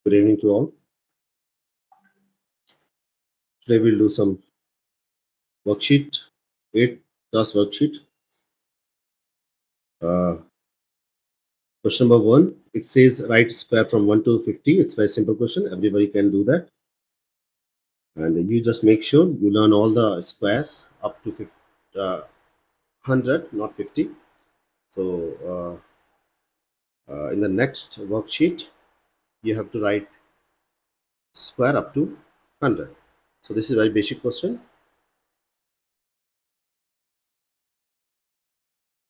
Good evening to all. Today we'll do some worksheet, 8 class worksheet. Uh, Question number 1, it says write square from 1 to 50. It's a very simple question. Everybody can do that. And you just make sure you learn all the squares up to 50, 100, not 50. So in the next worksheet, you have to write square up to 100. So this is a very basic question.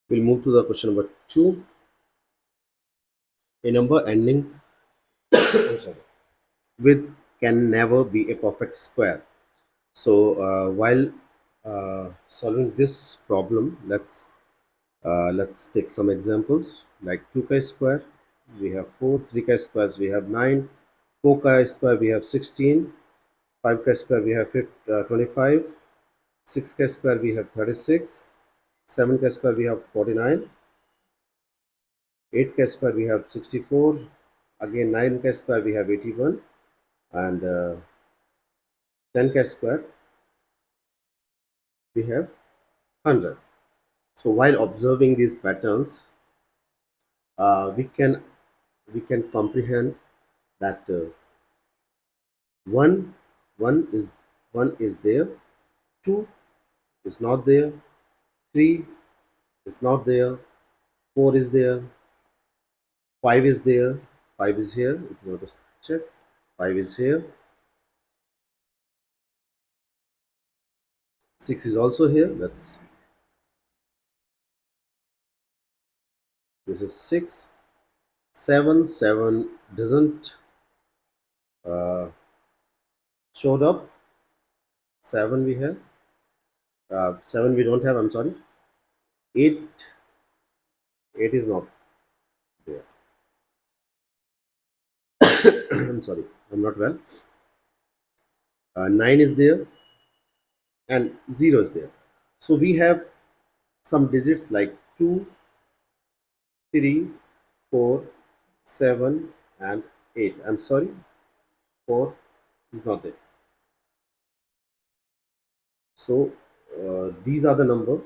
We'll move to the question number 2. A number ending I'm sorry, with can never be a perfect square. So while solving this problem, let's take some examples like 2 chi square. We have 4, 3 chi squares. We have 9, 4 chi square. We have 16, 5 chi square. We have 25, 6 chi square. We have 36, 7 chi square. We have 49, 8 chi square. We have 64. Again 9 chi square. We have 81, and 10 chi square. We have 100. So while observing these patterns, we can comprehend that one one is one is there, two is not there, three is not there, four is there, five is there, five is here. If you want to check, five is here, six is also here. This is six. Seven doesn't showed up. Seven we have. Seven we don't have. I'm sorry. Eight is not there. I'm sorry, I'm not well. 9 is there and 0 is there. So we have some digits like 2, 3, 4, 7 and 8. I'm sorry, 4 is not there. So these are the number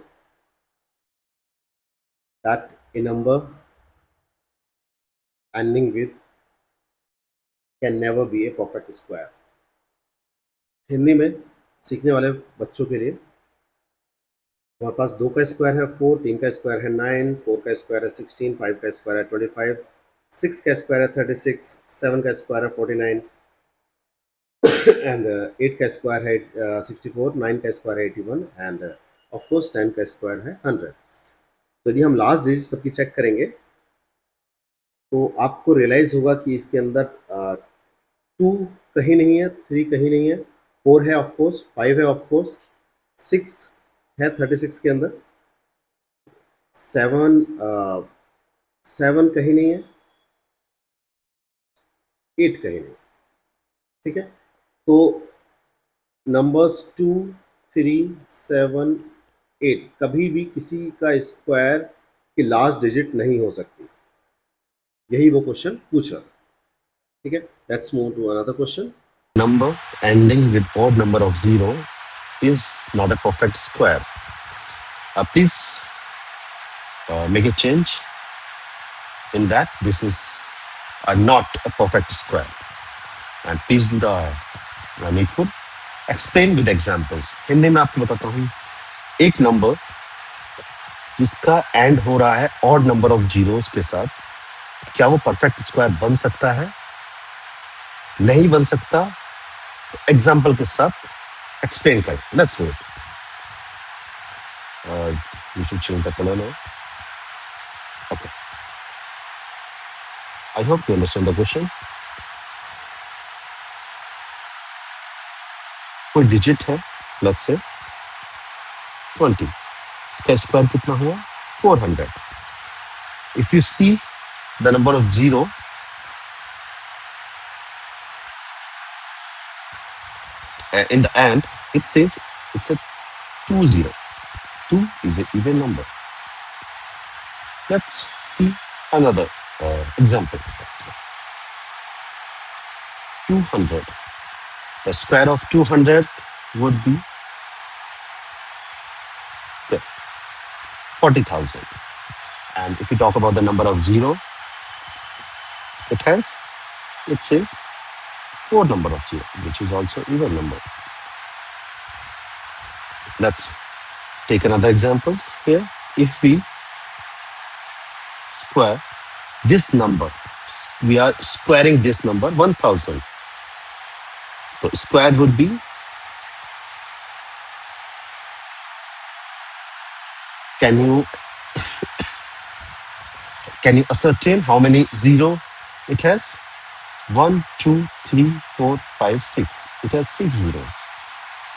that a number ending with can never be a perfect square. Hindi में सीखने वाले बच्चों के लिए हमारे पास 2 का square है 4, 3 का स्क्वायर है 9, 4 का स्क्वायर है 16, 5 का स्क्वायर है 25, 6 का स्क्वायर है 36, 7 का स्क्वायर है 49 एंड 8 का स्क्वायर है 64, 9 का स्क्वायर है 81 एंड ऑफ कोर्स 10 का स्क्वायर है 100. तो यदि हम लास्ट डिजिट सबकी चेक करेंगे तो आपको रियलाइज होगा कि इसके अंदर 2 कहीं नहीं है, 3 कहीं नहीं है, 4 है ऑफ कोर्स, 5 है ऑफ कोर्स, 6 है 36 के अंदर, 7 कहीं नहीं है, 8 कहीं नहीं. ठीक है, तो नंबर्स 2, 3, 7, 8 कभी भी किसी का स्क्वायर की लास्ट डिजिट नहीं हो सकती. यही वो क्वेश्चन पूछ रहा था. ठीक है, let's move to another question. Number ending with odd number of 0 is not a perfect square. Please make a change in that. This is not a perfect square. And please do the needful. Explain with examples. Hindi में आपको बताता हूँ, एक number जिसका and हो रहा है odd number of zeros के साथ, क्या वो परफेक्ट स्क्वायर बन सकता है? नहीं बन सकता. एग्जाम्पल के साथ एक्सप्लेन करें. Let's do it. You should change the color now. Okay. I hope you understand the question. कोई डिजिट है, लेट्स से 20, इसका स्क्वायर कितना हुआ? 400. If you see the number of zero in the end, it says it's a 20. 2 is an even number. Let's see another example. 200. The square of 200 would be, yes, 40,000. And if you talk about the number of 0, it says 4 number of 0, which is also even number. Let's take another example here. If we square this number, we are squaring this number 1000. So square would be, can you ascertain how many 0 it has? 1, 2, 3, 4, 5, 6. It has 6 zeros.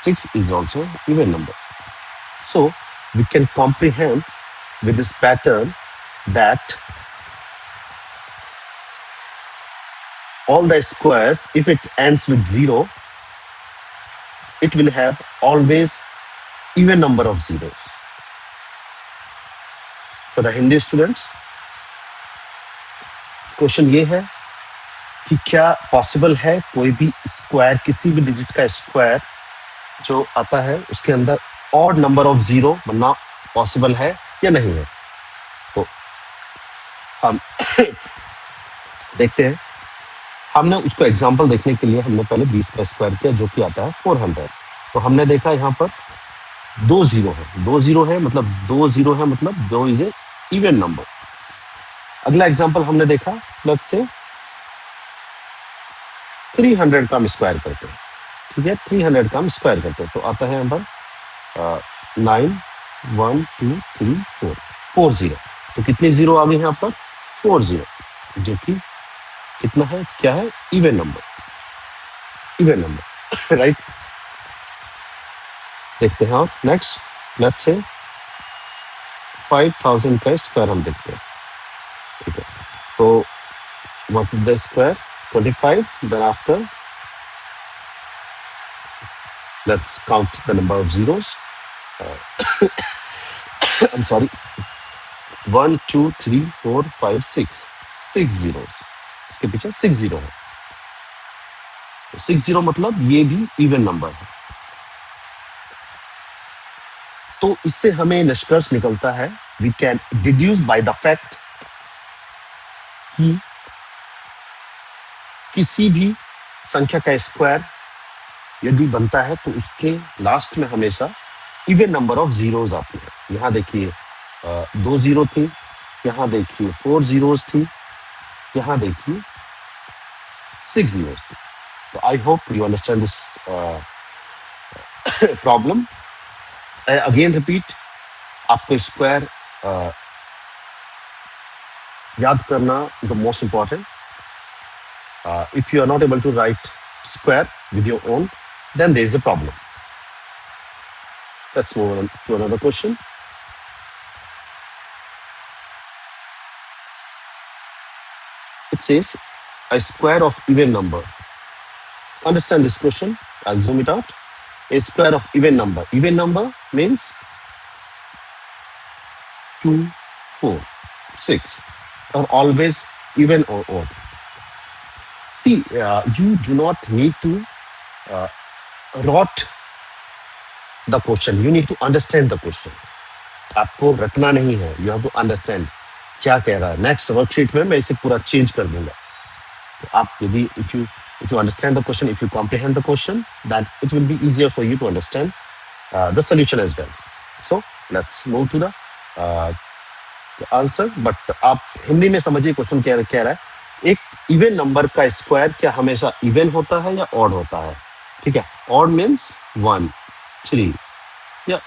6 is also even number. So we can comprehend with this pattern that all the squares, if it ends with 0, it will have always even number of zeros. For the Hindi students, question ये है कि क्या possible है कोई भी square, किसी भी digit का स्क्वायर जो आता है उसके अंदर ऑड नंबर ऑफ 0 बनना पॉसिबल है या नहीं है? तो हम देखते हैं। हमने उसको एग्जांपल देखने के लिए हमने पहले 20 का स्क्वायर किया जो कि आता है 400। तो हमने देखा यहाँ पर 2 0 है, 2 0 है मतलब 2 0 है मतलब 2 इज ए इवन नंबर। अगला एग्जांपल हमने देखा, लेट्स से 300 का हम स्क्वायर करते हैं, ठीक है, 300 का हम स्क्वायर करते हैं तो आता है यहाँ पर 9 1 2 3 4 4 0। तो कितने 0 आ गए यहाँ पर? 4 0, जो कि कितना है, क्या है, इवन नंबर राइट। देखते हैं और नेक्स्ट, लेट्स से 5000 का स्क्वायर हम देखते हैं, ठीक है। तो what is the square? 25। Then after let's count the number of zeros. I'm sorry, 1 2 3 4 5 6 6 zeros, इसके पीछे 6 0 है। तो 6 0 मतलब ये भी इवन नंबर है। तो इससे हमें निष्कर्ष निकलता है, we can deduce by the fact कि किसी भी संख्या का स्क्वायर यदि बनता है तो उसके लास्ट में हमेशा इवन नंबर ऑफ जीरोस आती है। यहाँ देखिए 2 0 थी, यहाँ देखिए 4 zeros थी, यहाँ देखिए 6 zeros थी। तो I hope you understand this problem. Again repeat, आपको स्क्वायर याद करना is the most important. If you are not able to write square with your own, then there is a problem. Let's move on to another question. It says a square of even number. Understand this question. I'll zoom it out. A square of even number. Even number means 2, 4, 6 are always even or odd. See, you do not need to rot the question. You need to understand the question. आपको रटना नहीं है, you have to understand क्या कह रहा है। Next worksheet में मैं इसे पूरा चेंज कर दूंगा। तो आप यदि if you understand the question, if you comprehend the question, then it will be easier for you to understand the solution as well. So let's move to the answer. But आप हिंदी में समझिए question क्या कह रहा है। एक even number का square क्या हमेशा इवन होता है या ऑड होता है? ठीक है, ऑड मीन्स 1 3 या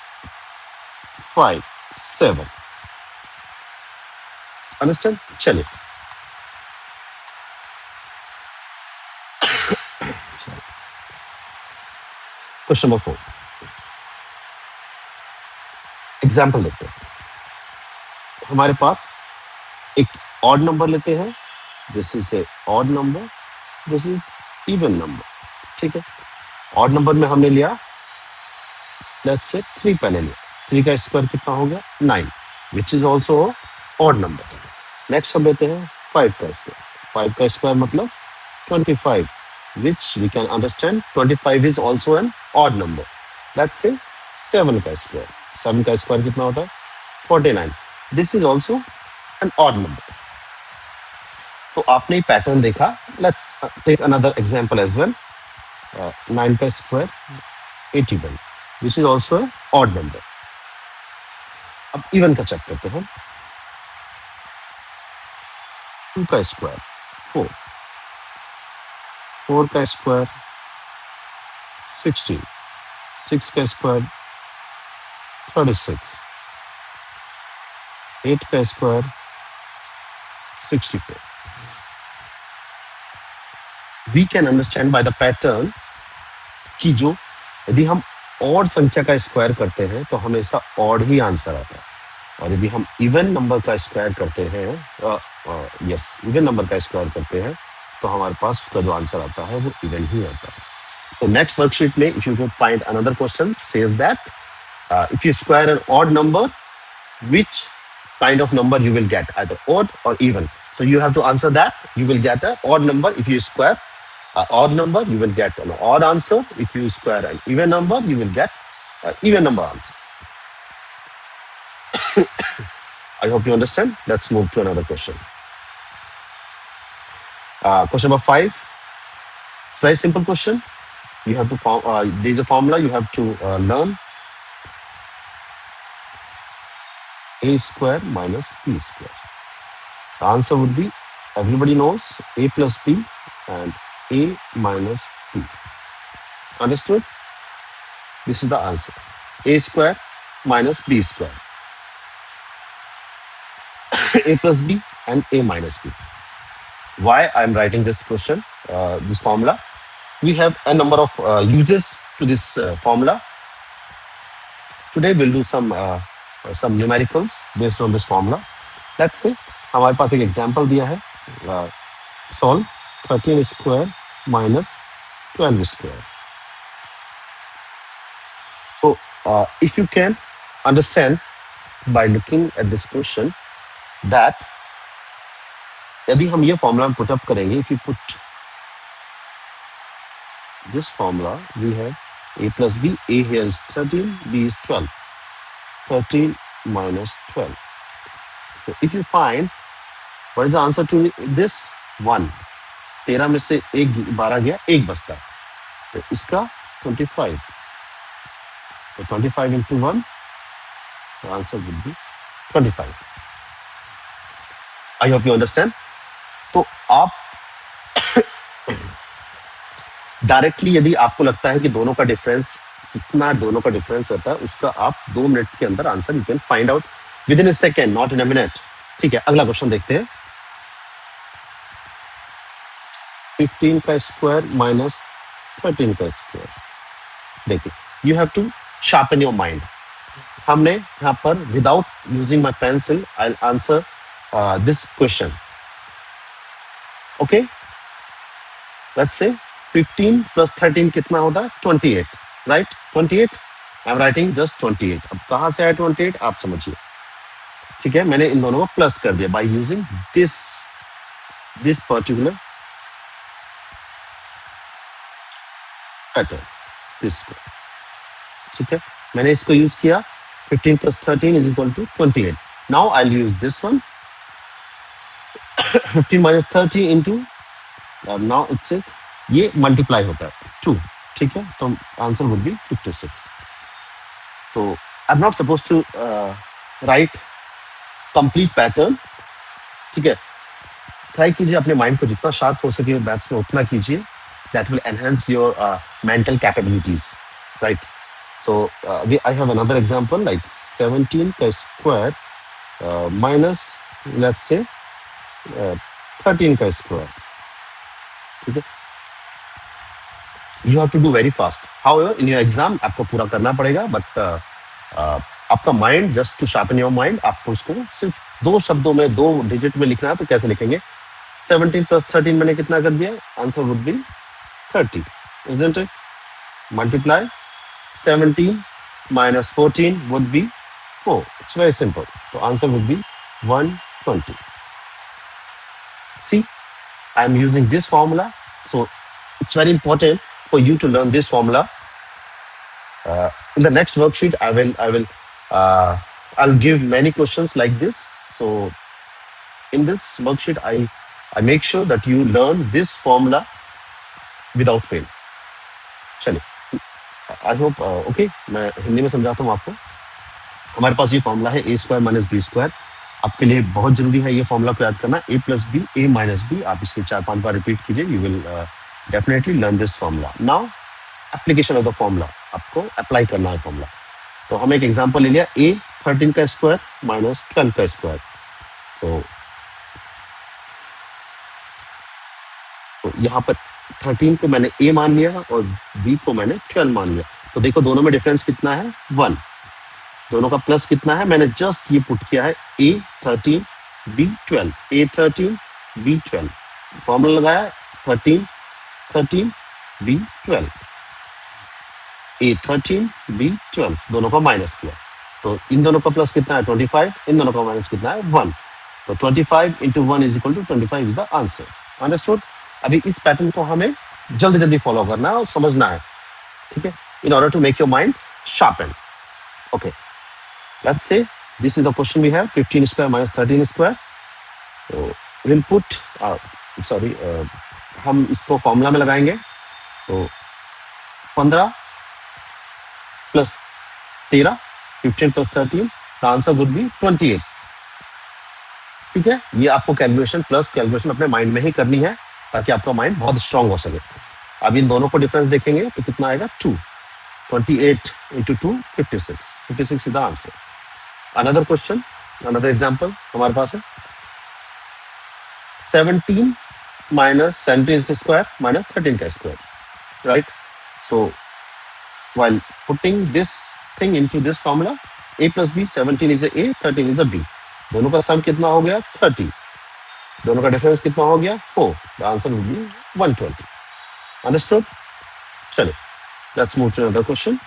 5 7। अंडरस्टैंड? चलिए क्वेश्चन नंबर 4 एग्जाम्पल देखते हैं। हमारे पास एक ऑड नंबर लेते हैं, this is a odd number, this is even number, ठीक है। ऑड नंबर में हमने लिया, लेट्स से 3 पहले लिया, 3 का स्क्वायर कितना हो गया? 9, which is also odd number. Next हम लेते हैं 5 का स्क्वायर, 5 का स्क्वायर मतलब 25, which we can understand 25 is also an odd number. Let's say 7 का square. 7 का square कितना होता है? 49. This is also an odd number. तो आपने ये पैटर्न देखा. Let's take another example as well. 9 का square 81. This is also an odd number. अब इवन का चेक करते हैं. 2 का स्क्वायर 4. 4 का स्क्वायर 16. 6 का स्क्वायर 36. 8 का square 64. We can understand by the pattern कि जो यदि हम ऑड संख्या का स्क्वायर करते हैं तो हमेशा ऑड ही आंसर आता है, और यदि हम इवन नंबर का स्क्वायर करते हैं, इवन नंबर का स्क्वायर करते हैं तो हमारे पास उसका जो आंसर आता है वो इवन ही आता है. तो नेक्स्ट वर्कशीट में if you can find another question says that if you square an odd number, which kind of number you will get, either odd or even. So you have to answer that. You will get an odd number if you square an odd number. You will get an odd answer. If you square an even number, you will get an even number answer. I hope you understand. Let's move to another question. Question number 5. It's a very simple question. You have to form. There is a formula you have to learn. A square minus B square. The answer would be, everybody knows, A plus B and A minus B. Understood? This is the answer. A square minus B square. A plus B and A minus B. Why I'm writing this question, this formula? We have a number of uses to this formula. Today we'll do some numericals based on this formula. Let's say हमारे पास एक example दिया है, solve 13 square minus 12 square. तो if you can understand by looking at this question that यदि हम ये formula put up करेंगे, if you put this formula, we have A plus B. A here is 13, B is 12. 13 minus 12. So if you find what is the answer to this? 1. 13 में से 12 गया, 1 बचता, तो इसका 25. So 25 into 1, the answer would be 25. I hope you understand. तो आप directly यदि आपको लगता है कि दोनों का डिफरेंस, जितना दोनों का डिफरेंस रहता है उसका आप 2 मिनट के अंदर answer you can find out with in a second, not in a minute. ठीक है, अगला क्वेश्चन देखते हैं. 15 का स्क्वायर माइनस 13 का स्क्वायर. देखिए, you have to sharpen your mind. हमने यहाँ पर without using my pencil I answer this question. Okay, let's say 15 plus 13 कितना होता है? 28, right? 28. I am writing just 28. अब कहाँ से आया 28 आप समझिए. ठीक है, मैंने इन दोनों को प्लस कर दिया by using this particular pattern, this. ठीक है, मैंने इसको यूज किया. 15 plus 13 is equal to 28. Now I will use this one. 15 minus 30 into, now it's ये मल्टीप्लाई होता है 2. ठीक है, तो आंसर वुड बी 56. तो I am not suppose to write complete pattern. ठीक है, ट्राई कीजिए अपने माइंड को जितना शार्प हो सके मैथ्स में उतना कीजिए. That will enhance your mental capabilities, right? So I have another example like 17 का स्क्वायर माइनस लेट्स से 13 का स्क्वायर. ठीक है, you have to do very fast. However in your exam आपको पूरा करना पड़ेगा, बट आपका mind, just to sharpen your mind, आपको उसको सिर्फ 2 शब्दों में 2 डिजिट में लिखना है. तो कैसे लिखेंगे? 17 प्लस 13 मैंने कितना कर दिया? Answer would be 30, isn't it? Multiply 17 minus 14 would be 4. It's very simple. So answer would be 120. See, I'm using this formula. So it's very important for you to learn this formula. In the next worksheet, I'll give many questions like this. So in this worksheet, I make sure that you learn this formula without fail. चलिए, I hope okay, मैं हिंदी में समझाता हूँ आपको. हमारे पास ये formula है ए square minus B square. आपके लिए बहुत जरूरी है ये फॉर्मूला को याद करना. ए प्लस बी, ए माइनस बी. आप इसके 4-5 बार रिपीट कीजिए. You will definitely learn this formula. Now application of the formula, आपको अप्लाई करना है फॉर्मूला. तो हम एक एग्जांपल ले लिया, ए 13 का स्क्वायर माइनस 12 का स्क्वायर. तो यहाँ पर 13 को मैंने ए मान लिया और बी को मैंने 12 मान लिया. तो देखो दोनों में डिफरेंस कितना है, 1. दोनों का प्लस कितना है, मैंने जस्ट ये पुट किया है, A13 B12, A13 B12. Formula लगाया 13 13 B12, A13 B12. दोनों का माइनस किया, तो इन दोनों का प्लस कितना है 25, इन दोनों का माइनस कितना है 1. तो 25 into 1 is equal to 25 is the answer. Understood. अभी इस पैटर्न को हमें जल्दी जल्दी फॉलो करना है और समझना है, ठीक है, in order to make your mind sharpen. Okay, let's say this is the question we have, 15 square minus 13 square. So we'll put हम इसको फॉर्मूला में लगाएंगे. तो 15 plus 13, 15 plus 13, the answer would be 28. ठीक है, ये आपको कैलकुलेशन प्लस कैलकुलेशन अपने माइंड में ही करनी है ताकि आपका माइंड बहुत स्ट्रांग हो सके. अब इन दोनों को डिफरेंस देखेंगे तो कितना आएगा, 2. 28 into 2 56. 56 is the answer. Another question, another example हमारे पास है, 17 minus 17 का square minus 13 का square, right? So while putting this thing into this formula, a plus b, 17 is a, 13 is a b. दोनों का सम कितना हो गया, 30. दोनों का डिफरेंस कितना हो गया, 4. The answer will be 120. Understood? चलिए, let's move to another question.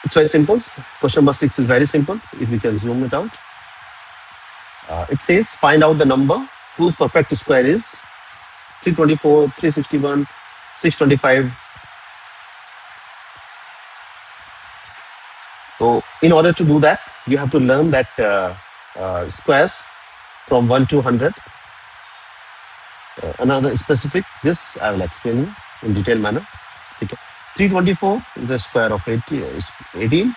It's very simple. Question number 6 is very simple. If we can zoom it out. It says find out the number whose perfect square is 324, 361, 625. So in order to do that, you have to learn that squares from 1 to 100. Another specific, this I will explain you in detailed manner. Okay. 324 is a square of 18.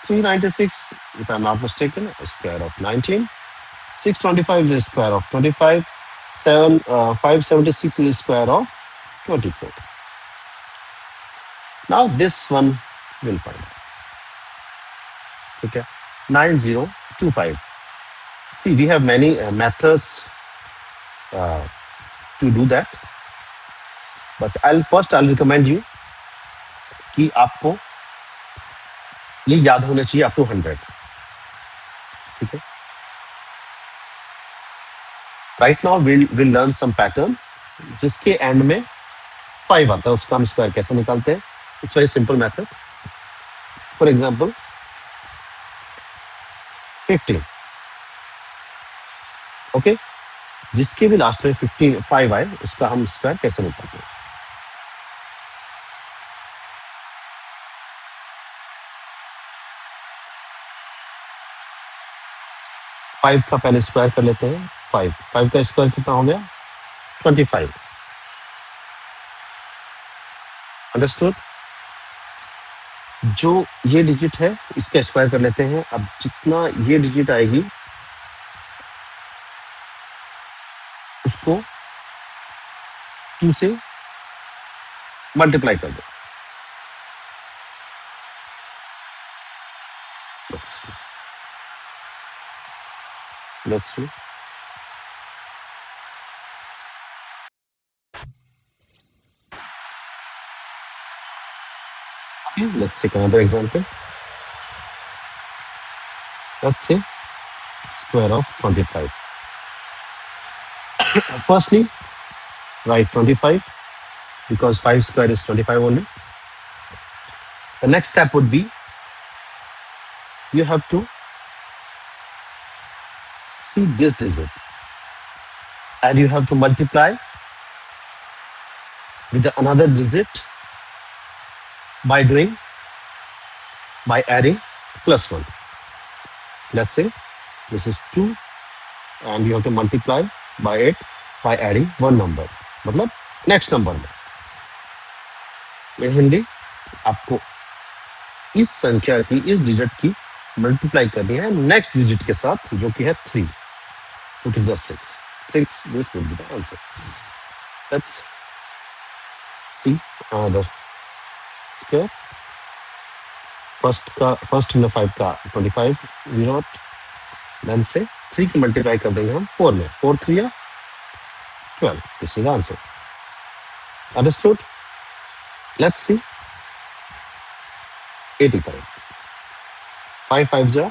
396, if I'm not mistaken, a square of 19. 625 is a square of 25. 576 is a square of 24. Now this one we'll find out. Okay, 9025. See, we have many methods to do that, but I'll recommend you कि आपको ये याद होना चाहिए up to 100. ठीक है, right now will learn some pattern जिसके end में 5 आता है, उसका हम स्क्वायर कैसे निकालते हैं. It's very simple method. For example 15, okay, जिसके भी लास्ट में 5 आए उसका हम स्क्वायर कैसे निकालते हैं. फाइव का पहले स्क्वायर कर लेते हैं. 5 का स्क्वायर कितना हो गया, 25. अंडरस्टूड. जो ये डिजिट है इसका स्क्वायर कर लेते हैं. अब जितना ये डिजिट आएगी उसको 2 से मल्टीप्लाई कर दो. Let's see. Okay, let's take another example. Let's say square of 25. Firstly, write 25 because 5 square is 25 only. The next step would be you have to see this digit, and you have to multiply with another digit by adding +1. Let's say this is 2, and you have to multiply by it by adding one number. मतलब next number में हिंदी आपको इस संख्या की, इस digit की multiply करनी है नेक्स्ट डिजिट के साथ, जो कि है 3, which is just 6. This will be the answer. Let's see another square. First में 5 का 25 0, देन से 3 की मल्टीप्लाई कर देंगे हम 4 में, 4 3 या 12. This is answer. Understood? Let's see 85. 5 5 जा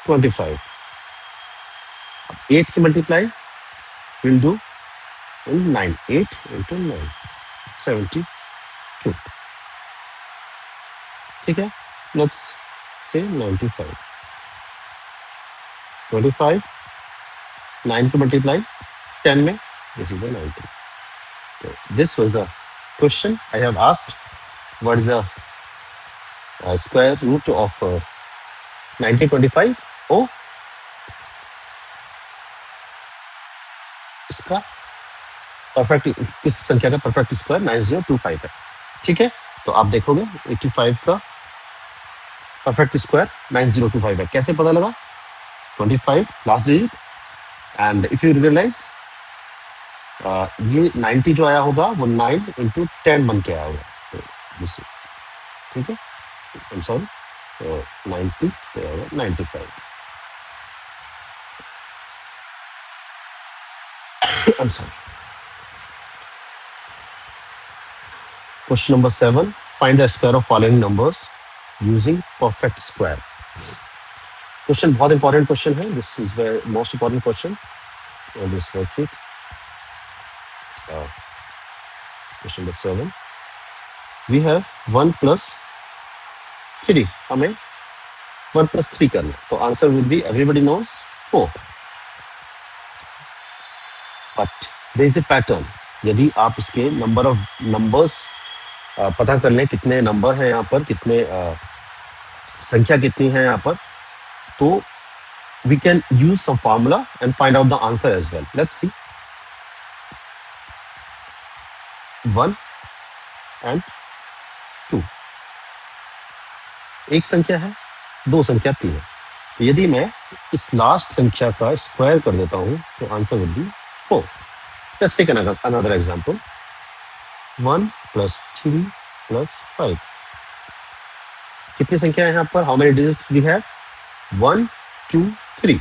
25. 8 की मल्टीप्लाई विल डू 9. 8 into 9 72. ठीक है, लेट्स से 95. 25 9 to multiply 10 में, this is the 90. So this was the question I have asked. What is the square root of 1925? Oh, इसका perfect, इस संख्या का perfect square 9025 है. ठीक है, तो आप देखोगे 85 का परफेक्ट स्क्वायर 9025 है. कैसे पता लगा? 25 last digit, and if you realize ये 90 जो आया होगा वो 9 into 10 बन के आया होगा. तो this is- ठीक है, आई एम सॉरी, 90 तो आया होगा 95. I am sorry. Question number 7, find the square of following numbers using perfect square. Question बहुत इंपॉर्टेंट क्वेश्चन है. This is the most important question on this worksheet. Question number 7, we have 1 + 3. हमें 1 + 3 करना है, तो answer will be, everybody knows, 4. But there is a pattern. यदि आप इसके number of numbers पता कर लें, कितने नंबर हैं यहाँ पर, कितने संख्या कितनी है यहाँ पर, तो we can use some formula and find out the answer as well. Let's see. 1 and 2. एक संख्या है, दो संख्या 3 है. तो यदि मैं इस लास्ट संख्या का स्क्वायर कर देता हूं तो answer will be 4. Let's take another example. 1 + 3 + 5. कितनी संख्या है यहाँ पर? How many digits we have? 1 2 3.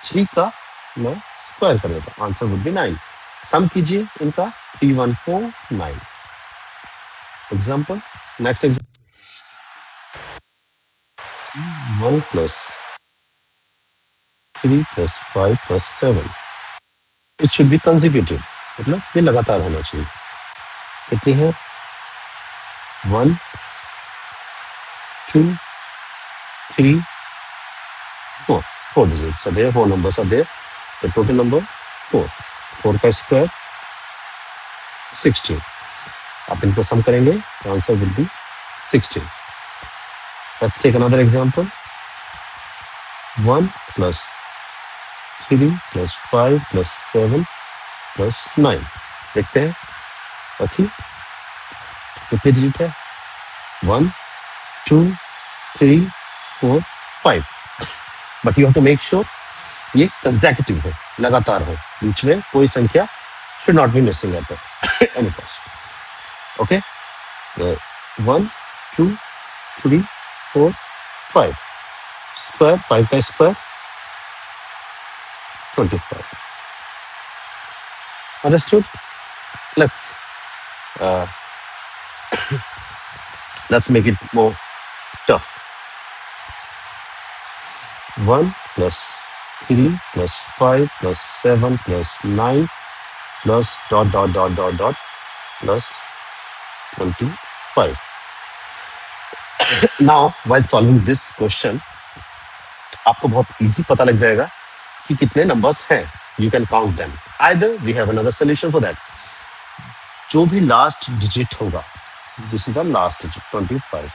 3 का मैं स्क्वायर कर देता हूँ, आंसर वुड बी 9. सम कीजिए इनका, 3 1 4 9. Example, next example. 1 + 3 + 5 + 7. It should be consecutive, मतलब ये लगातार होना चाहिए. कितनी है? 1 2 3 4. 4 digits are there, 4 numbers are there. The total number 4. 4 का स्क्वायर 16. आप इनको सम करेंगे तो answer will be 16. Let's take another example. 1 + 3 + 5 + 7 + 9. देखते हैं. लेट्स सी कितने डिजिट है? 1 2 3 4 5. But you have to make sure ये कंसेक्यूटिव हो, लगातार हो, बीच में कोई संख्या should not be missing at any cost. Okay, 1 2 3 4 5. Square, 5 का square 25. Understood? Let's make it more tough. 1 + 3 + 5 + 7 + 9 plus dot dot dot dot dot plus 25. Now, while solving this question, आपको बहुत इजी पता लग जाएगा कि कितने नंबर्स हैं. You can count them. Either we have another solution for that. जो भी लास्ट डिजिट होगा, this is the last digit 25.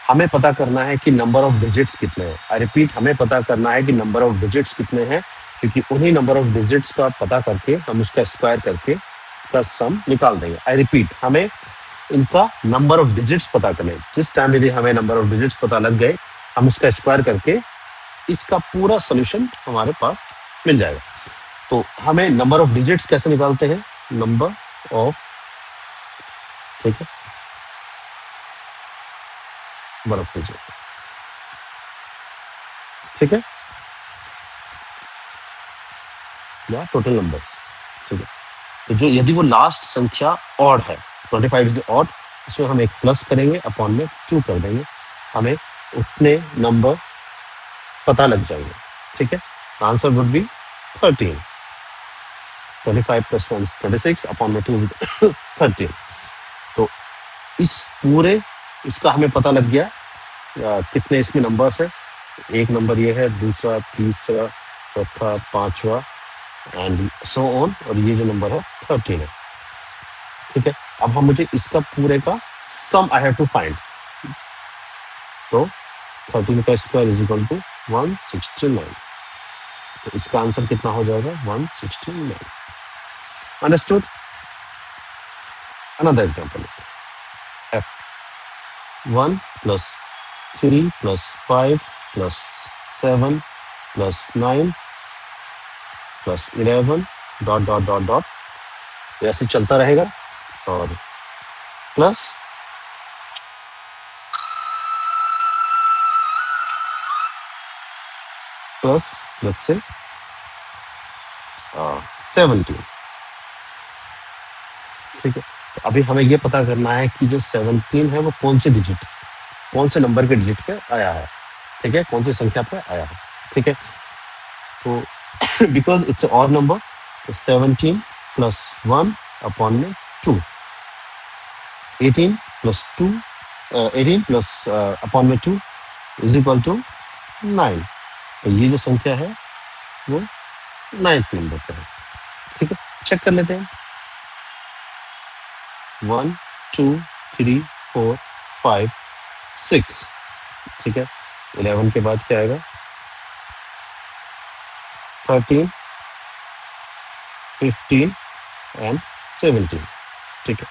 हमें पता करना है कि नंबर ऑफ डिजिट्स कितने हैं. आई रिपीट, हमें पता करना है कि नंबर ऑफ डिजिट्स कितने हैं, क्योंकि उन्हीं नंबर ऑफ डिजिट्स का पता करके हम उसका स्क्वायर करके इसका सम निकाल देंगे. आई रिपीट, हमें इनका नंबर ऑफ डिजिट्स पता करने. जिस टाइम यदि हमें नंबर ऑफ डिजिट्स पता लग गए, हम उसका स्क्वायर करके इसका पूरा सोल्यूशन हमारे पास मिल जाएगा. तो हमें नंबर ऑफ डिजिट्स कैसे निकालते हैं? नंबर ऑफ, ठीक है, नंबर ऑफ डिजिट, ठीक है, या टोटल नंबर, ठीक है. तो जो यदि वो लास्ट संख्या ऑड है, 25 इज ऑड, उसमें हम एक प्लस करेंगे, अपॉन में 2 कर देंगे, हमें उतने नंबर पता लग जाएंगे. ठीक है. Answer would be 13. 25 plus 1 26, upon में 2 13. तो इस पूरे इसका हमें पता लग गया कितने इसमें नंबर्स हैं. एक नंबर ये है, दूसरा, तीसरा, चौथा, पांचवा, एंड सो ऑन. और ये जो नंबर है 13 है. ठीक है. अब हम मुझे इसका पूरे का सम आई हैव टू फाइंड. तो 13 का स्क्वायर इज इक्वल टू 169. तो इसका आंसर कितना हो जाएगा? 169. Understood. Another example, f 1 plus 3 plus 5 plus 7 plus 9 plus 11 dot dot dot dot ऐसे चलता रहेगा. और प्लस प्लस लेट्स से 17. ठीक है. तो अभी हमें ये पता करना है कि जो 17 है वो कौन से डिजिट, कौन से नंबर के डिजिट पे आया है. ठीक है, कौन सी संख्या पे आया है. ठीक है. तो बिकॉज इट्स ऑड नंबर, तो 17 प्लस 1 अपॉन में 2, 18 प्लस 2, 18 प्लस अपॉन में 2 इज इक्वल टू 9. तो ये जो संख्या है वो 9th नंबर पे है. ठीक है, चेक कर लेते हैं. 1 2 3 4 5 6. ठीक है. 11 के बाद क्या आएगा? 13 15 एंड 17. ठीक है.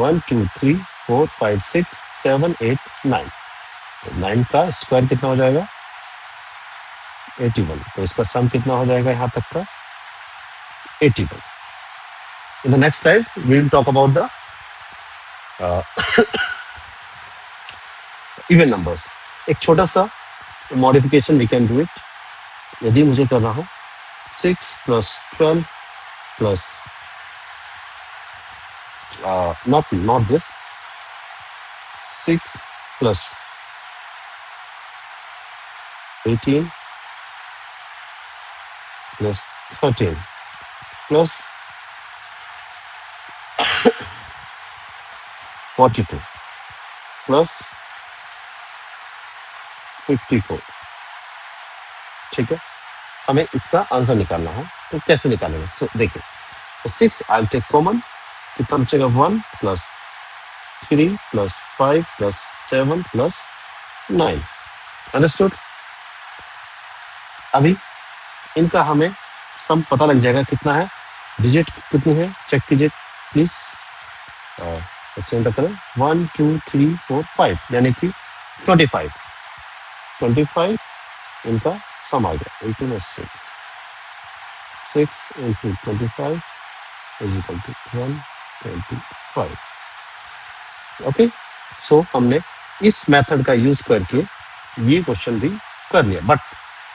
1 2 3 4 5 6 7 8 9. 9 का स्क्वायर कितना हो जाएगा? 81. तो इसका सम कितना हो जाएगा यहाँ तक का? 81. In the next slide, we will talk about the even numbers. एक छोटा सा modification we can do it. यदि मुझे करना हो 6 plus 12 plus not this, 6 plus 18 plus 13 plus 42 plus 54. ठीक है. हमें इसका आंसर निकालना है. तो कैसे निकालेंगे? देखिए, 6 आई टेक कॉमन, कितना बचेगा? 1 plus 3 plus 5 plus 7 plus 9. Understood. अभी इनका हमें सम पता लग जाएगा कितना है. डिजिट कितनी है चेक कीजिए प्लीज. इससे करें 1 2 3 4 5, यानी कि 25. 25 इनका सम आ गया. 18 में 6 into 25 is equal to 125. Okay. So हमने इस मेथड का यूज करके ये क्वेश्चन भी कर लिया. But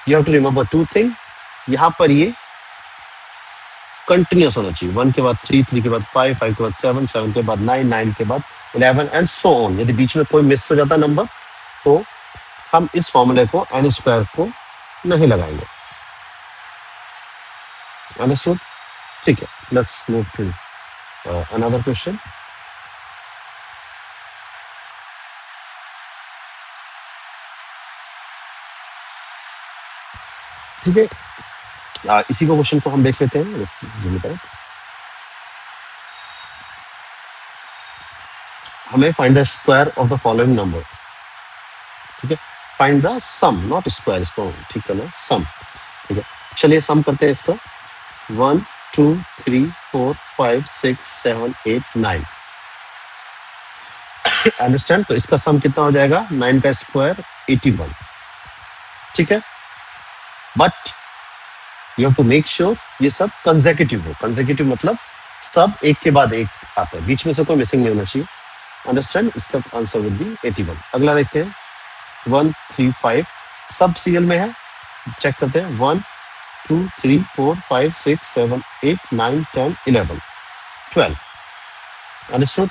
you have to remember 2 thing. यहाँ पर ये कंटिन्यूस होना चाहिए. 1 के बाद 3, 3 के बाद 5, 5 के बाद 7, 7 के बाद 9, 9 के बाद 11 एंड सो ऑन. यदि बीच में कोई मिस हो जाता नंबर तो हम इस फॉर्मूले को एन स्क्वायर को नहीं लगाएंगे. अंडरस्टूड. ठीक है. Let's move to another question. ठीक है, इसी को क्वेश्चन को हम देख लेते हैं। हमें find the square of the following number. ठीक है, find the sum, not square, इसको ठीक करना, सम। ठीक है, चलिए सम करते हैं इसका। 1 2 3 4 5 6 7 8 9। अंडरस्टैंड? तो इसका सम कितना हो जाएगा? 9 का स्क्वायर 81। ठीक है, but you have to make sure ये सब कंसेक्यूटिव हो। कंसेक्यूटिव मतलब सब एक के बाद एक आता है, बीच में से कोई मिसिंग नहीं होना चाहिए। अंडरस्टैंड? इसका आंसर विल बी 81। अगला देखते हैं 1 3 5, सब सीरियल में है, चेक करते हैं। 1 2 3 4 5 6 7 8 9 10 11 12। अंडरस्टूड?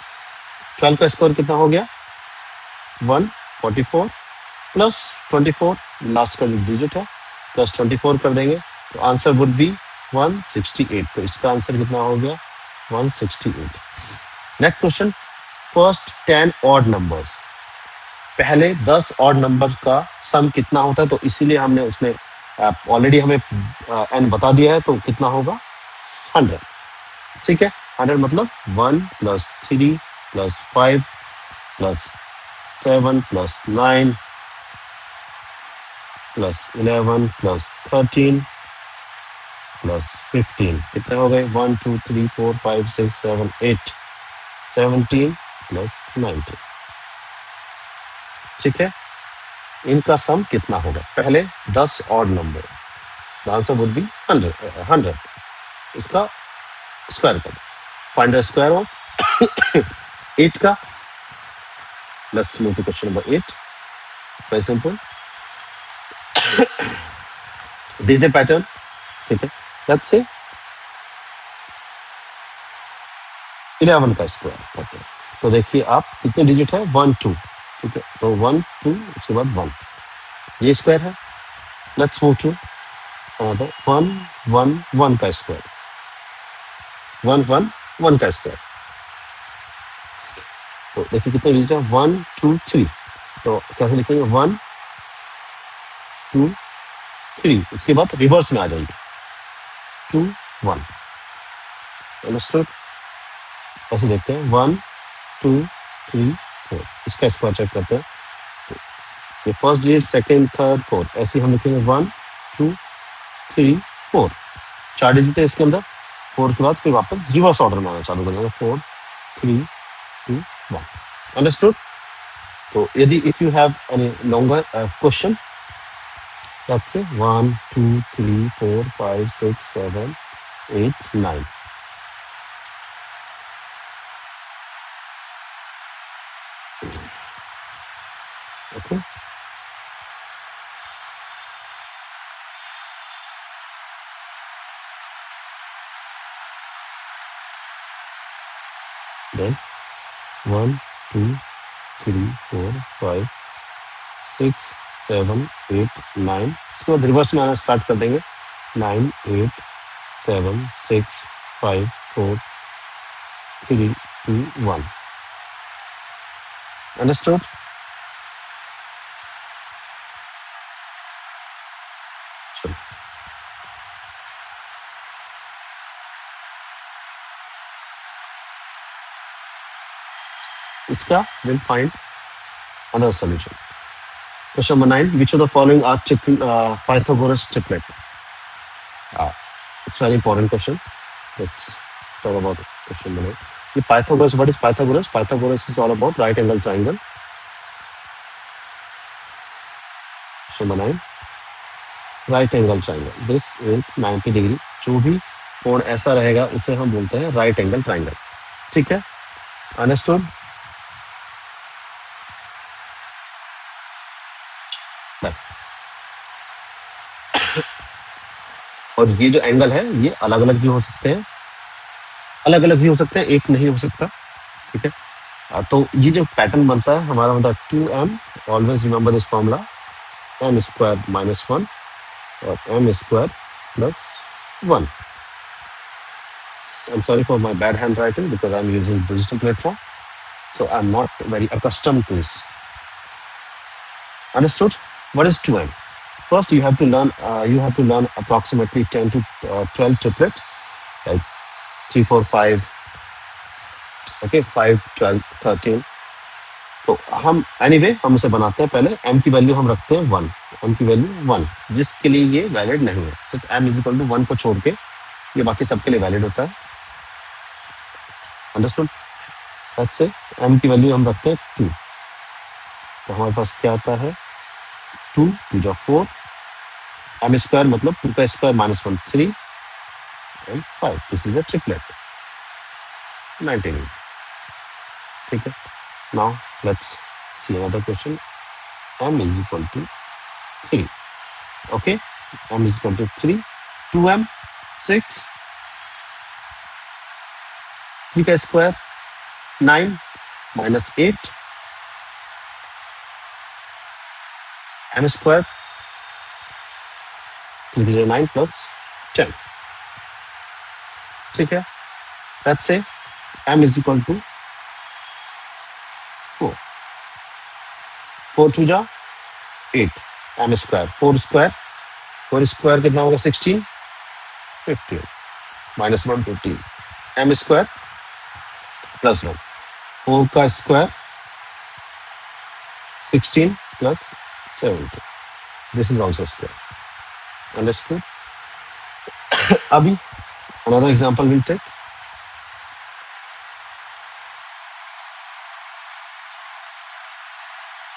12 का स्क्वायर कितना हो गया? 144 प्लस 24, लास्ट का जो डिजिट है, प्लस 24 कर देंगे तो आंसर वुड बी 168। तो इसका आंसर कितना हो गया? 168। Next question, first 10 odd numbers, पहले 10 ऑड नंबर का सम कितना होता है? तो इसीलिए हमने उसमें ऑलरेडी हमें एन बता दिया है, तो कितना होगा? 100। ठीक है, 100 मतलब 1 plus 3 plus 5 plus 7 plus 9 plus 11 plus 13 plus 15, कितने हो गए? 1 2 3 4 5 6 7 8 17 प्लस 19। ठीक है, इनका सम कितना होगा? पहले 10 odd number, the answer would be 100। 100 इसका स्क्वायर कर, फाइंड द स्क्वायर ऑफ 8 का। Let's move to question number 8। Very simple, this a pattern. ठीक है, लेट्स से 11 का स्क्वायर। ओके, तो देखिए आप कितने डिजिट है? 1 2। ठीक है, तो 1 2 उसके बाद 1, ये स्क्वायर है। लेट्स मूव टू 1 1 1 का स्क्वायर, 1 1 1 का स्क्वायर। तो देखिए कितने डिजिट है? 1 2 3। तो कैसे लिखेंगे? 1 2 3, इसके बाद रिवर्स में आ जाएगी 2 1। अंडरस्टूड? ऐसे देखते हैं 1 2 3 4, इसका स्क्वायर चेक करते हैं। ये first digit, second, third, fourth, ऐसे हम लिखेंगे 1 2 3 4। 4 डिजिट है इसके अंदर, 4 के बाद फिर वापस रिवर्स ऑर्डर में आना चालू कर देंगे, 4 3 2 1। अंडरस्टूड? तो यदि if you have any longer question, let's say 1 2 3 4 5 6 7 8 9। Okay, then 1 2 3 4 5 6 7 8 9, इसके बाद रिवर्स में आना स्टार्ट कर देंगे। 9 8 7 6 5 4 3 2 1। अंडरस्टूड? चलो, इसका will find another solution. Question number 9, which of the following are Pythagoras triplet? It's very important question. Let's talk about question number 9. The Pythagoras, what is Pythagoras? Pythagoras is all about right angle triangle. Question number 9, right angle triangle. This is 90 degree. जो भी कोण ऐसा रहेगा उसे हम बोलते हैं right angle triangle. ठीक है, अंडरस्टूड? और ये जो एंगल है ये अलग अलग भी हो सकते हैं, अलग अलग भी हो सकते हैं, एक नहीं हो सकता। ठीक है, तो ये जो पैटर्न बनता है हमारा मतलब 2m, always remember this formula, m square minus 1 और m square plus 1। I'm sorry for my bad handwriting because I'm using digital platform, so I'm not very accustomed to this. Understood? What is 2m? first you have to learn approximately 10 to 12 triplets, like 3 4 5, okay, 5 12 13. तो हम anyway हम उसे बनाते हैं। पहले m की value हम रखते हैं 1, m की वैल्यू 1, जिसके लिए ये वैलिड नहीं है। सिर्फ m इज इक्वल टू 1 को छोड़ के ये बाकी सबके लिए वैलिड होता है। अंडरस्टूड? लेट्स से m की वैल्यू हम रखते हैं 2, तो हमारे पास क्या आता है 2 2 जा 4, m स्क्वायर मतलब 2 का square minus 1 3 and 5। This is a triplet 19। ठीक है, now let's see another question. m is equal to 3, okay, m is equal to 3, 2m 6, 3 का square 9 minus 8, m square 9 plus 10। ठीक है, let's say m is equal to 4, 4 2 जा 8, m square 4 square, 4 square कितना होगा 16 15 minus 1 15, m square plus 1, 4 का square 16 plus 17, this is also square. Understood? अभी another example we'll take.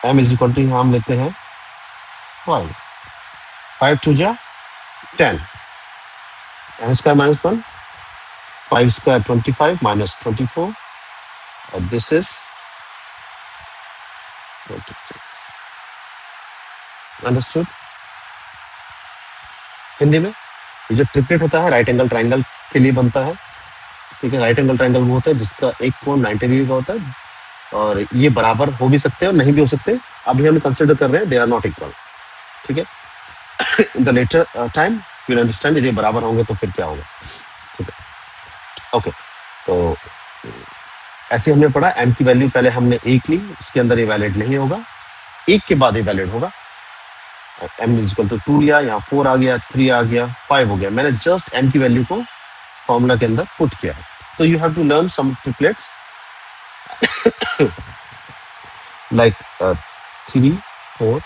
m is equal to यहाँ हम लेते हैं 5, 5 2 जा 10, m square minus 1, 5 square 25 minus 24, और दिस इज 26। अंडरस्टूड? हिंदी में ये जो ट्रिपलेट होता है राइट एंगल ट्राइंगल के लिए बनता है। ठीक है, राइट एंगल ट्राइंगल वो होता है जिसका एक कोण 90 डिग्री का होता है, और ये बराबर हो भी सकते हैं और नहीं भी हो सकते। अभी हम कंसिडर कर रहे हैं दे आर नॉट इक्वल। ठीक है, in the later time you will understand यदि बराबर होंगे तो फिर क्या होगा। ठीक है, ओके, तो ऐसे हमने पढ़ा m की वैल्यू पहले हमने 1 ली, उसके अंदर ये वैलिड नहीं होगा, 1 के बाद ये वैलिड होगा। m इज इक्वल टू 2 लिया, यहाँ 4 आ गया, 3 आ गया, 5 हो गया। मैंने जस्ट m की वैल्यू को फॉर्मूला के अंदर पुट किया। तो you have to learn some triplets like 3 4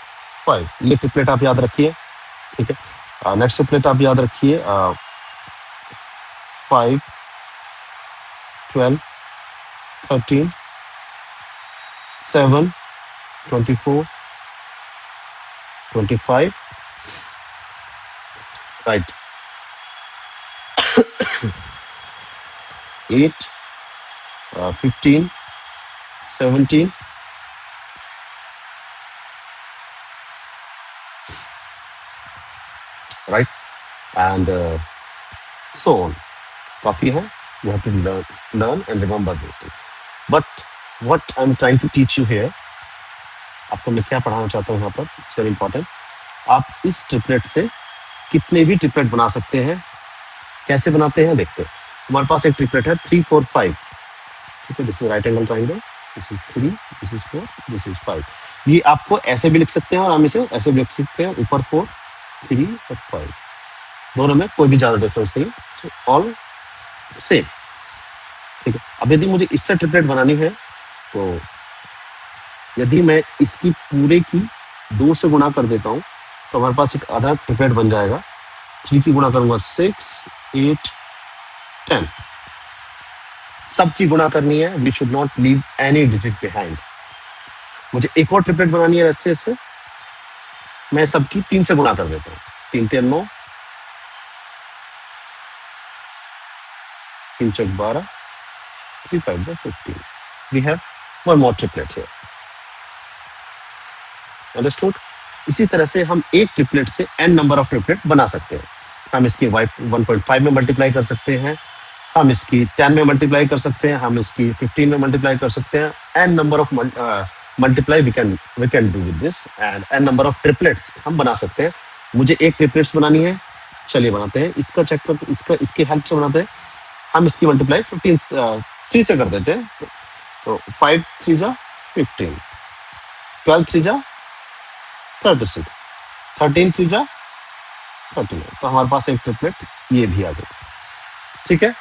5, ये ट्रिपलेट आप याद रखिए। ठीक है, नेक्स्ट ट्रिपलेट आप याद रखिए 5 12 13 7 24 25, right, 8 15 17 right, and so on. काफी है, you have to learn and remember this thing. But what I'm trying to teach you here, आपको मैं क्या पढ़ाना चाहता हूँ यहाँ पर, इट्स वेरी इंपॉर्टेंट। आप इस ट्रिपलेट से कितने भी ट्रिपलेट बना सकते हैं। कैसे बनाते हैं देखते हैं। हमारे पास एक ट्रिपलेट है 3 4 5। ठीक है, this is right angle triangle, this is 3, this is 4, this is 5। ये आपको ऐसे भी लिख सकते हैं और हम इसे ऐसे भी लिख सकते हैं, ऊपर 4 3 और 5, दोनों में कोई भी ज्यादा डिफरेंस नहीं, सो ऑल सेम। ठीक है, अब यदि मुझे इससे ट्रिपलेट बनानी है तो यदि मैं इसकी पूरे की 2 से गुणा कर देता हूं तो हमारे पास एक आधा ट्रिपलेट बन जाएगा। 3 की गुणा करूंगा 6 8 10, सबकी गुणा करनी है। We should not leave any digit behind. मुझे एक और ट्रिपलेट बनानी है, अच्छे से मैं सबकी 3 से गुणा कर देता हूँ। 3 3 9, 3 4 12, 3 5 15। We have one more triplet here. Understood? इसी तरह से हम एक ट्रिपलेट से n नंबर ऑफ ट्रिपलेट बना सकते हैं। हम इसकी 1.5 में मल्टीप्लाई कर सकते हैं, हम इसकी 10 में मल्टीप्लाई कर सकते हैं, हम इसकी 15 में मल्टीप्लाई कर सकते हैं। n number of multiply we can do with this, and n number of triplets हम बना सकते हैं। मुझे एक ट्रिपलेट्स बनानी है, चलिए बनाते हैं। इसका चेक कर, इसकी हेल्प से बनाते हैं। हम इसकी मल्टीप्लाई 3 से कर देते हैं, तो 5 3 जा 15, 12 3 जा 36, 13 3 जा 39, तो हमारे पास एक ट्रिपलेट ये भी आ गई। ठीक है,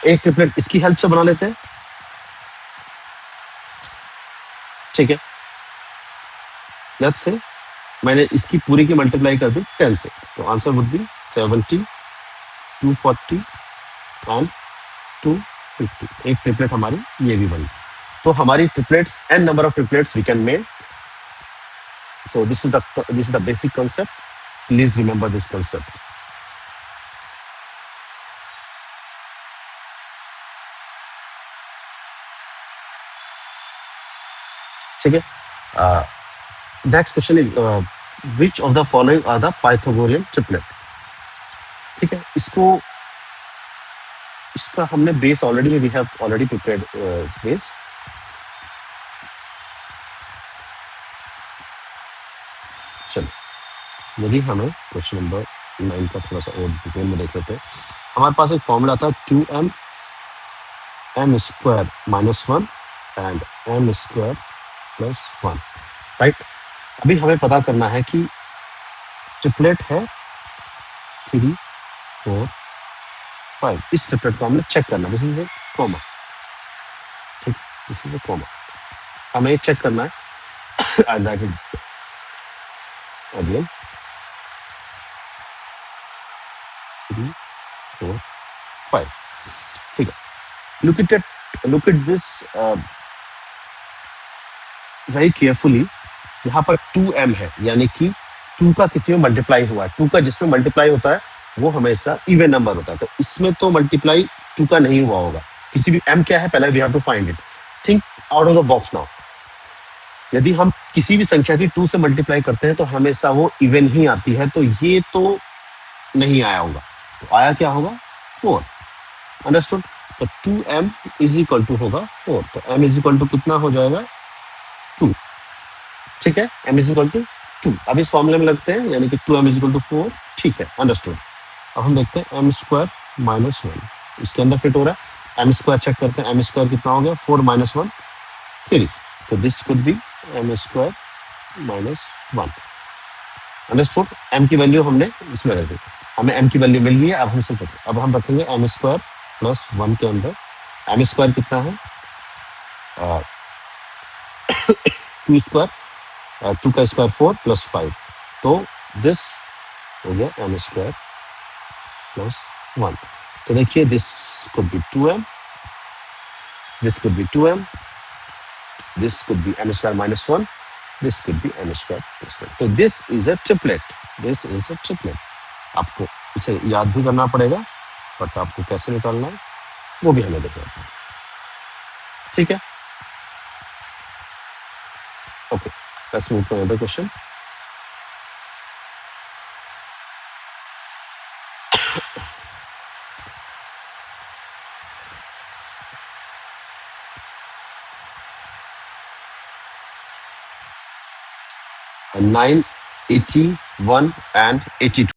एक ट्रिपलेट इसकी हेल्प से बना लेते हैं। ठीक है, लेट्स से मैंने इसकी पूरी की मल्टीप्लाई कर दी 10 से, तो आंसर वुड बी 70, 240 एंड 250। एक ट्रिपलेट हमारी ये भी बनी। तो हमारी triplets and number of triplets we can make. So this is the basic concept. Please remember this concept. ठीक है, next question is which of the following are the Pythagorean triplet. ठीक है, इसका हमने base already, we have already prepared its base. चलो, यदि हमें question number 9 का थोड़ा सा और डिटेल में देख लेते हैं। हमारे पास एक फॉर्मूला था 2m m square minus 1 and m square plus 1, right. अभी हमें पता करना है कि ट्रिपलेट है 3 4 5। इस ट्रिपलेट को हमने चेक करना, दिस इज ए कॉमा। ठीक, दिस इज ए कॉमा, हमें चेक करना है। आई राइट इट अगेन 3 4 5। ठीक है, look at this very carefully. यहाँ पर 2m है, यानी कि 2 का किसी में मल्टीप्लाई हुआ है। 2 का जिसमें मल्टीप्लाई होता है वो हमेशा इवन नंबर होता है, तो इसमें तो मल्टीप्लाई 2 का नहीं हुआ होगा। किसी भी m क्या है, पहले we have to find it. Think out of the box now. यदि हम किसी भी संख्या की 2 से मल्टीप्लाई करते हैं तो हमेशा वो इवन ही आती है, तो ये तो नहीं आया होगा, तो आया क्या होगा 4। अंडरस्टूड। तो 2m इज इक्वल टू होगा 4, तो m इज इक्वल टू कितना हो जाएगा 2। ठीक है, m इज इक्वल टू 2। अब इस फॉर्मूले में लगते हैं, यानी कि 2m इज इक्वल टू 4। ठीक है, अंडरस्टूड। अब हम देखते हैं m स्क्वायर माइनस 1 इसके अंदर फिट हो रहा है। m स्क्वायर चेक करते हैं, m स्क्वायर कितना हो गया 4 माइनस 1 3, तो this could be m square minus 1। Understood. m की वैल्यू हमने इसमें रख दी, हमें m की वैल्यू मिल गई है। अब हम रखेंगे m स्क्वायर प्लस 1 के अंदर। m स्क्वायर कितना है 2 स्क्वायर, 2 का स्क्वायर 4 प्लस 5, तो दिस हो गया m स्क्वायर प्लस 1। तो देखिए this could be 2m, this could be 2m, this could be m square minus 1, this could be m square plus 1। तो this is a triplet, this is a triplet. आपको इसे याद भी करना पड़ेगा, but आपको कैसे निकालना है वो भी हमें देखना है। ठीक है, okay, let's move to another question. Nine, 81 and 82.